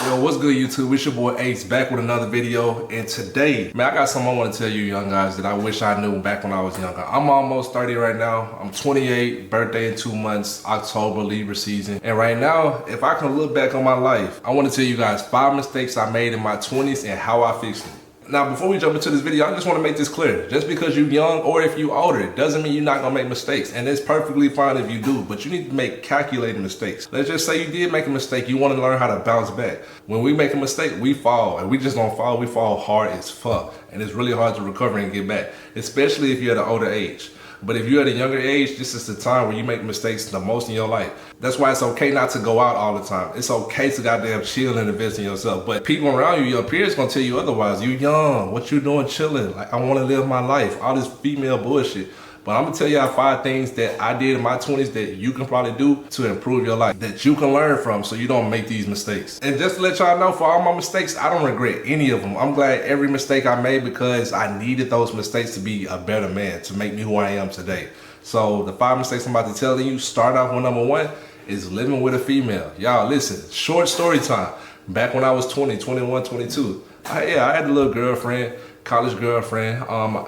Yo, what's good YouTube? It's your boy Ace back with another video, and today, man, I got something I want to tell you young guys that I wish I knew back when I was younger. I'm almost 30 right now. I'm 28, birthday in 2 months, October, Libra season. And right now, if I can look back on my life, I want to tell you guys 5 mistakes I made in my 20s and how I fixed them. Now, before we jump into this video, I just want to make this clear. Just because you're young or if you're older, it doesn't mean you're not going to make mistakes. And it's perfectly fine if you do, but you need to make calculated mistakes. Let's just say you did make a mistake. You want to learn how to bounce back. When we make a mistake, we fall. And we just don't fall. We fall hard as fuck. And it's really hard to recover and get back, especially if you're at an older age. But if you're at a younger age, this is the time where you make mistakes the most in your life. That's why it's okay not to go out all the time. It's okay to goddamn chill and invest in yourself. But people around you, your peers gonna tell you otherwise. You young, what you doing chilling? Like, I wanna live my life. All this female bullshit. But I'm gonna tell y'all 5 things that I did in my 20s that you can probably do to improve your life, that you can learn from so you don't make these mistakes. And just to let y'all know, for all my mistakes, I don't regret any of them. I'm glad every mistake I made because I needed those mistakes to be a better man, to make me who I am today. So the 5 mistakes I'm about to tell you, start off with number 1 is living with a female. Y'all listen, short story time. Back when I was 20, 21, 22, I had a little girlfriend, college girlfriend.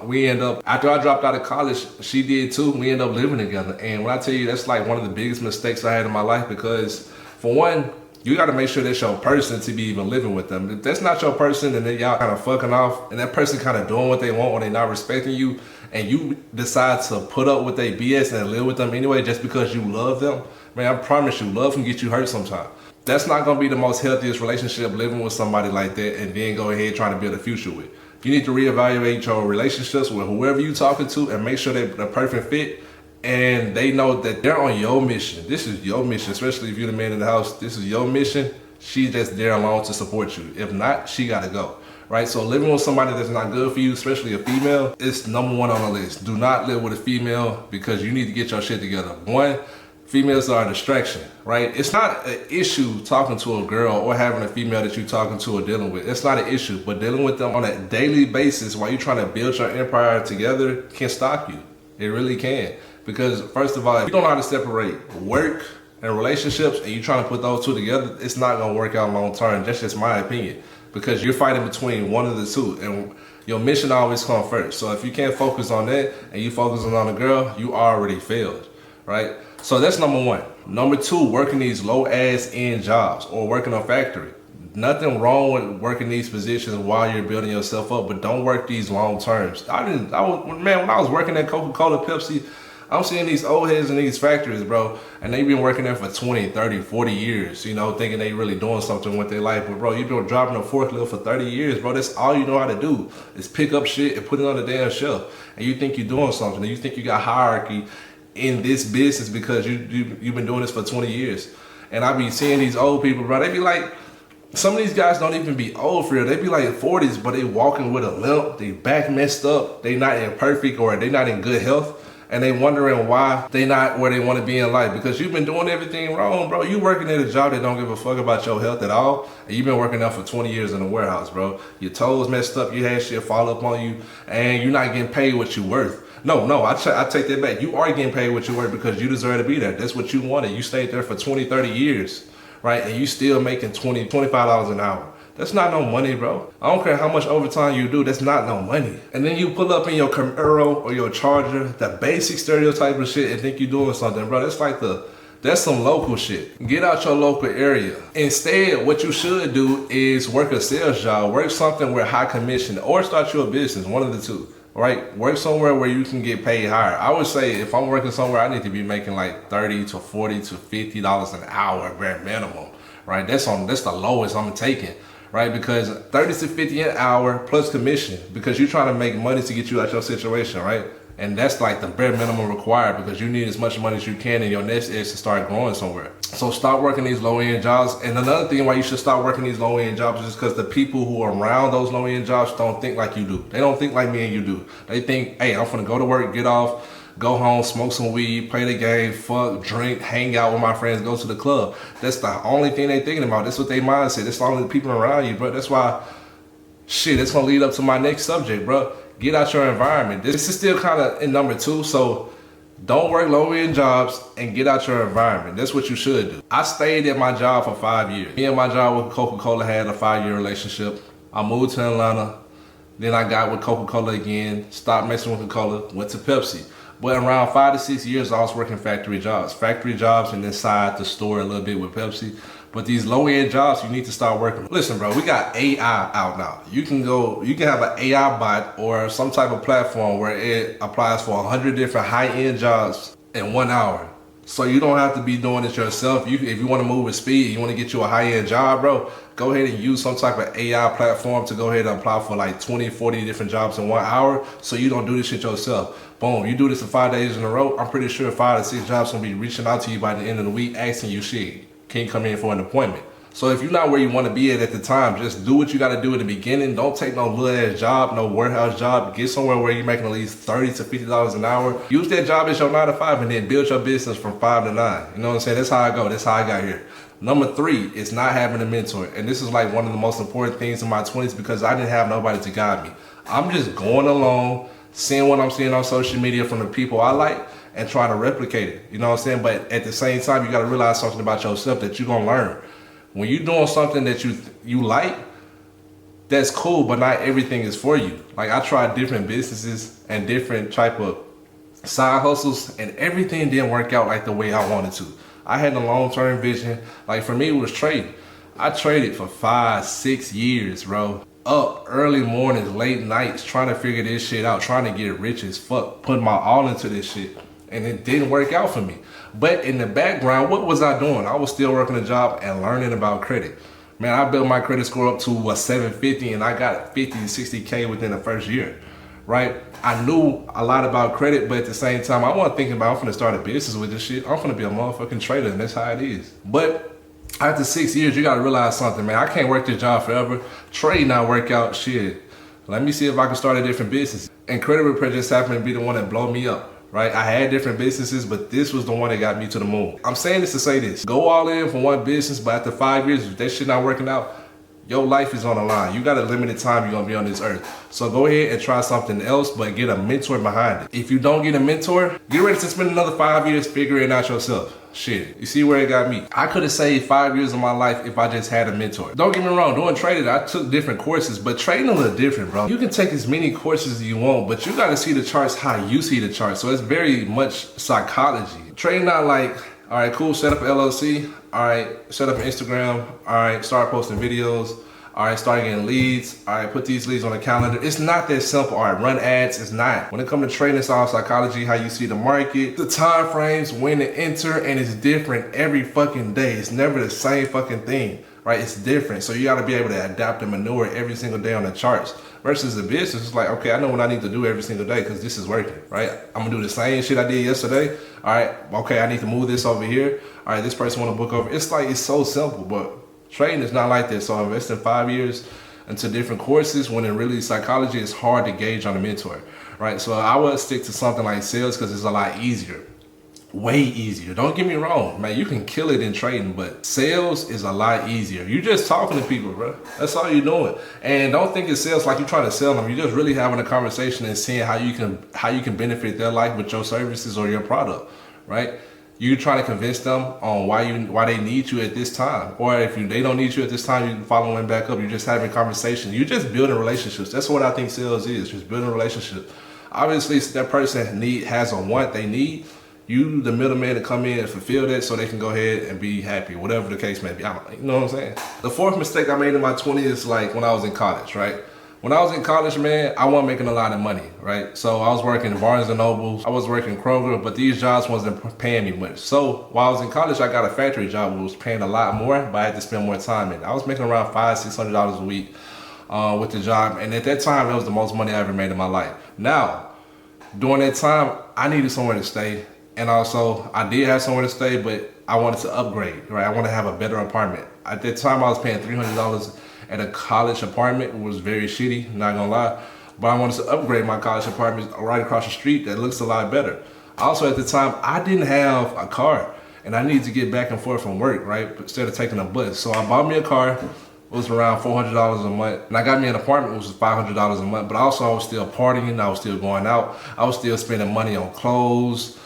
We end up, after I dropped out of college, she did too. We end up living together. And when I tell you, that's like one of the biggest mistakes I had in my life, because for one, you gotta make sure that's your person to be even living with them. If that's not your person and then y'all kind of fucking off and that person kind of doing what they want or they not respecting you, and you decide to put up with their BS and live with them anyway just because you love them, man, I promise you, love can get you hurt sometimes. That's not gonna be the most healthiest relationship, living with somebody like that and then go ahead trying to build a future with. You need to reevaluate your relationships with whoever you're talking to and make sure they're the perfect fit and they know that they're on your mission. This is your mission, especially if you're the man in the house. This is your mission. She's just there alone to support you. If not, she gotta go, right? So living with somebody that's not good for you, especially a female, is number 1 on the list. Do not live with a female because you need to get your shit together. 1, females are a distraction, right? It's not an issue talking to a girl or having a female that you're talking to or dealing with. It's not an issue, but dealing with them on a daily basis while you're trying to build your empire together can stop you. It really can. Because first of all, if you don't know how to separate work and relationships and you're trying to put those two together, it's not gonna work out long term. That's just my opinion. Because you're fighting between one of the two and your mission always comes first. So if you can't focus on that and you focusing on a girl, you already failed, right? So that's number 1. Number 2, working these low ass end jobs or working a factory. Nothing wrong with working these positions while you're building yourself up, but don't work these long terms. Man, when I was working at Coca-Cola, Pepsi, I'm seeing these old heads in these factories, bro, and they've been working there for 20, 30, 40 years, you know, thinking they really doing something with their life. But bro, you've been driving a forklift for 30 years, bro. That's all you know how to do is pick up shit and put it on the damn shelf. And you think you're doing something, and you think you got hierarchy in this business because you've been doing this for 20 years. And I be seeing these old people, bro, they be like, some of these guys don't even be old for real. They be like 40s, but they walking with a limp, they back messed up, they not in perfect or they not in good health. And they wondering why they not where they want to be in life, because you've been doing everything wrong, bro. You working at a job that don't give a fuck about your health at all, and you've been working there for 20 years in a warehouse, bro. Your toes messed up, you had shit fall up on you, and you're not getting paid what you worth. No, I take that back. You are getting paid what you worth because you deserve to be there. That's what you wanted. You stayed there for 20, 30 years, right? And you still making $20, $25 an hour. That's not no money, bro. I don't care how much overtime you do, that's not no money. And then you pull up in your Camaro or your Charger, the basic stereotype of shit, and think you're doing something, bro. That's some local shit. Get out your local area. Instead, what you should do is work a sales job, work something with high commission, or start your business, one of the two, right? Work somewhere where you can get paid higher. I would say if I'm working somewhere, I need to be making like $30 to $40 to $50 an hour, bare minimum, right? That's the lowest I'm taking. Right, because 30 to 50 an hour plus commission, because you're trying to make money to get you out your situation, right? And that's like the bare minimum required, because you need as much money as you can in your next is to start growing somewhere. So stop working these low-end jobs. And another thing why you should stop working these low-end jobs is because the people who are around those low-end jobs don't think like you do. They don't think like me and you do. They think, hey, I'm gonna go to work, get off, go home, smoke some weed, play the game, fuck, drink, hang out with my friends, go to the club. That's the only thing they thinking about. That's what they mindset. That's the only people around you, bro. That's why, shit, it's gonna lead up to my next subject, bro. Get out your environment. This is still kind of in number 2, so Don't work low-end jobs and get out your environment. That's what you should do. I stayed at my job for 5 years. Me and my job with Coca-Cola had a 5-year relationship. I moved to Atlanta. Then I got with Coca-Cola again, stopped messing with Coca-Cola, went to Pepsi. But around 5 to 6 years, I was working factory jobs and inside the store a little bit with Pepsi. But these low-end jobs, you need to start working. Listen, bro, we got AI out now. You can have an AI bot or some type of platform where it applies for 100 different high-end jobs in 1 hour. So you don't have to be doing it yourself. If you want to move with speed, you want to get you a high-end job, bro, go ahead and use some type of AI platform to go ahead and apply for like 20, 40 different jobs in 1 hour so you don't do this shit yourself. Boom, you do this for 5 days in a row, I'm pretty sure 5 to 6 jobs gonna be reaching out to you by the end of the week asking you shit. Can you come in for an appointment? So if you're not where you want to be at the time, just do what you got to do at the beginning. Don't take no little ass job, no warehouse job. Get somewhere where you're making at least $30 to $50 an hour. Use that job as your 9 to 5 and then build your business from 5 to 9. You know what I'm saying? That's how I go. That's how I got here. Number 3 is not having a mentor. And this is like one of the most important things in my 20s because I didn't have nobody to guide me. I'm just going along, seeing what I'm seeing on social media from the people I like and trying to replicate it. You know what I'm saying? But at the same time, you got to realize something about yourself that you're going to learn. When you're doing something that you like, that's cool, but not everything is for you. Like I tried different businesses and different type of side hustles and everything didn't work out like the way I wanted to. I had a long-term vision. Like for me, it was trading. I traded for 5, 6 years, bro. Up early mornings, late nights, trying to figure this shit out, trying to get rich as fuck, putting my all into this shit. And it didn't work out for me. But in the background, what was I doing? I was still working a job and learning about credit. Man, I built my credit score up to a 750 and I got 50 to 60K within the first year, right? I knew a lot about credit, but at the same time, I wasn't thinking about, I'm finna start a business with this shit. I'm finna be a motherfucking trader and that's how it is. But after 6 years, you gotta realize something, man. I can't work this job forever. Trade not work out, shit. Let me see if I can start a different business. And credit repair just happened to be the one that blew me up. Right? I had different businesses, but this was the one that got me to the moon. I'm saying this to say this. Go all in for one business, but after 5 years, if that shit not working out, your life is on the line. You got a limited time you're gonna be on this earth. So go ahead and try something else, but get a mentor behind it. If you don't get a mentor, get ready to spend another 5 years figuring it out yourself. Shit, you see where it got me? I could have saved 5 years of my life if I just had a mentor. Don't get me wrong, doing trading, I took different courses, but trading a little different, bro. You can take as many courses as you want, but you gotta see the charts how you see the charts. So it's very much psychology. Trading not like, all right, cool, set up an LLC. All right, set up an Instagram. All right, start posting videos. All right, start getting leads. All right, put these leads on the calendar. It's not that simple. All right, run ads. It's not. When it comes to trading, it's all psychology, how you see the market, the time frames, when to enter, and it's different every fucking day. It's never the same fucking thing, right? It's different. So you got to be able to adapt and maneuver every single day on the charts. Versus the business, it's like, okay, I know what I need to do every single day because this is working, right? I'm gonna do the same shit I did yesterday. All right, okay, I need to move this over here. All right, this person want to book over. It's like, it's so simple, but trading is not like this. So I invested 5 years into different courses when in really psychology is hard to gauge on a mentor, right? So I would stick to something like sales because it's a lot easier. Way easier. Don't get me wrong, man. You can kill it in trading, but sales is a lot easier. You're just talking to people, bro. That's all you're doing. And don't think it's sales like you're trying to sell them. You're just really having a conversation and seeing how you can benefit their life with your services or your product, right? You're trying to convince them on why they need you at this time, or if they don't need you at this time, you following back up. You're just having conversation. You're just building relationships. That's what I think sales is. Just building relationships. Obviously, if that person has a want they need. You, the middleman, to come in and fulfill that so they can go ahead and be happy, whatever the case may be. You know what I'm saying? The fourth mistake I made in my 20s is like when I was in college, right? When I was in college, man, I wasn't making a lot of money, right? So I was working in Barnes & Nobles, I was working Kroger, but these jobs wasn't paying me much. So while I was in college, I got a factory job that was paying a lot more, but I had to spend more time in it. I was making around $500, $600 a week with the job. And at that time, that was the most money I ever made in my life. Now, during that time, I needed somewhere to stay. And also, I did have somewhere to stay, but I wanted to upgrade, right? I wanted to have a better apartment. At that time, I was paying $300 at a college apartment. It was very shitty, not gonna lie. But I wanted to upgrade my college apartment right across the street that looks a lot better. Also, at the time, I didn't have a car, and I needed to get back and forth from work, right? Instead of taking a bus. So I bought me a car. It was around $400 a month. And I got me an apartment, which was $500 a month. But also, I was still partying. I was still going out. I was still spending money on clothes.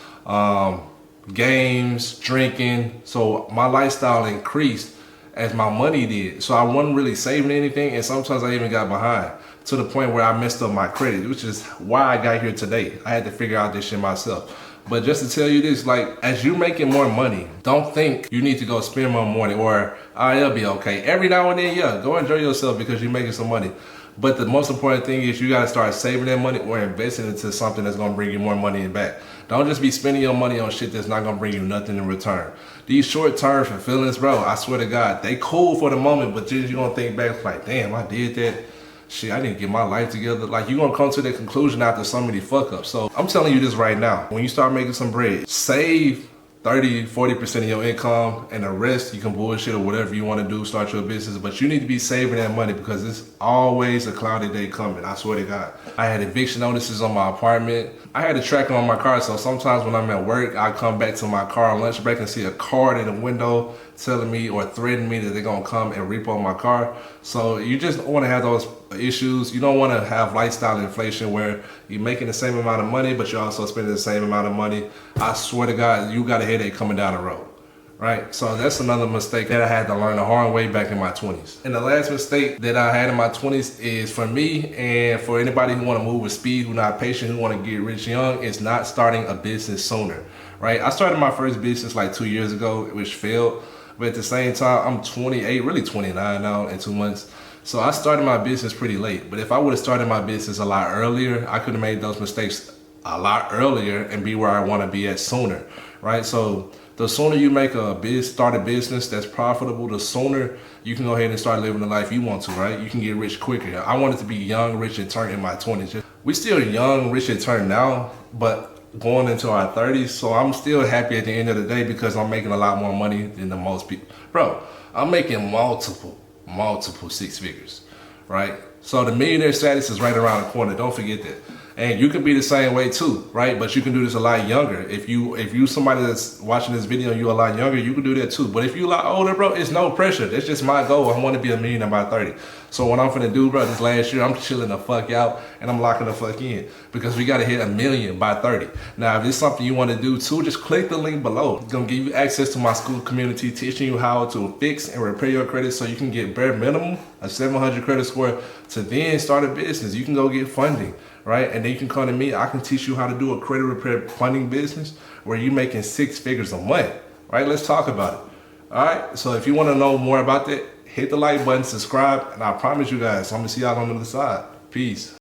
games, drinking. So my lifestyle increased as my money did. So I wasn't really saving anything, and sometimes I even got behind to the point where I messed up my credit, which is why I got here today. I had to figure out this shit myself. But just to tell you this, like, as you're making more money, don't think you need to go spend more money or, it'll be okay. Every now and then, yeah, go enjoy yourself because you're making some money. But the most important thing is you got to start saving that money or investing into something that's going to bring you more money back. Don't just be spending your money on shit that's not going to bring you nothing in return. These short terms for feelings, bro, I swear to God, they cool for the moment, but then you're going to think back like, damn, I did that. Shit, I didn't get my life together. Like, you're going to come to that conclusion after so many fuck ups. So I'm telling you this right now. When you start making some bread, save 30-40% of your income, and the rest you can bullshit or whatever you want to do, start your business. But you need to be saving that money because it's always a cloudy day coming. I swear to God. I had eviction notices on my apartment. I had a tracker on my car, so sometimes when I'm at work, I come back to my car on lunch break and see a card in the window telling me or threatening me that they're gonna come and repo my car. So you just want to have those issues. You don't want to have lifestyle inflation where you're making the same amount of money, but you're also spending the same amount of money. I swear to God, you got a headache coming down the road. Right? So that's another mistake that I had to learn the hard way back in my 20s. And the last mistake that I had in my 20s is for me and for anybody who want to move with speed, who not patient, who want to get rich young, is not starting a business sooner. Right? I started my first business like 2 years ago, which failed. But at the same time, I'm 28, really 29 now in 2 months. So I started my business pretty late. But if I would have started my business a lot earlier, I could have made those mistakes a lot earlier and be where I want to be at sooner. Right? So the sooner you make start a business that's profitable, the sooner you can go ahead and start living the life you want to, right? You can get rich quicker. I wanted to be young, rich, and turn in my 20s. We still young, rich, and turn now, but going into our 30s. So I'm still happy at the end of the day because I'm making a lot more money than the most people. Bro, I'm making multiple 6 figures, right? So the millionaire status is right around the corner. Don't forget that. And you can be the same way too, right? But you can do this a lot younger. If you somebody that's watching this video and you're a lot younger, you can do that too. But if you're a lot older, bro, it's no pressure. That's just my goal. I want to be a millionaire by 30. So what I'm finna do, bro, this last year, I'm chilling the fuck out and I'm locking the fuck in because we gotta hit 1 million by 30. Now, if it's something you want to do too, just click the link below. It's gonna give you access to my school community, teaching you how to fix and repair your credit so you can get bare minimum, a 700 credit score, to then start a business. You can go get funding, right? And then you can come to me. I can teach you how to do a credit repair funding business where you're making 6 figures a month, right? Let's talk about it. All right. So if you want to know more about that, hit the like button, subscribe, and I promise you guys, I'm gonna see y'all on the other side. Peace.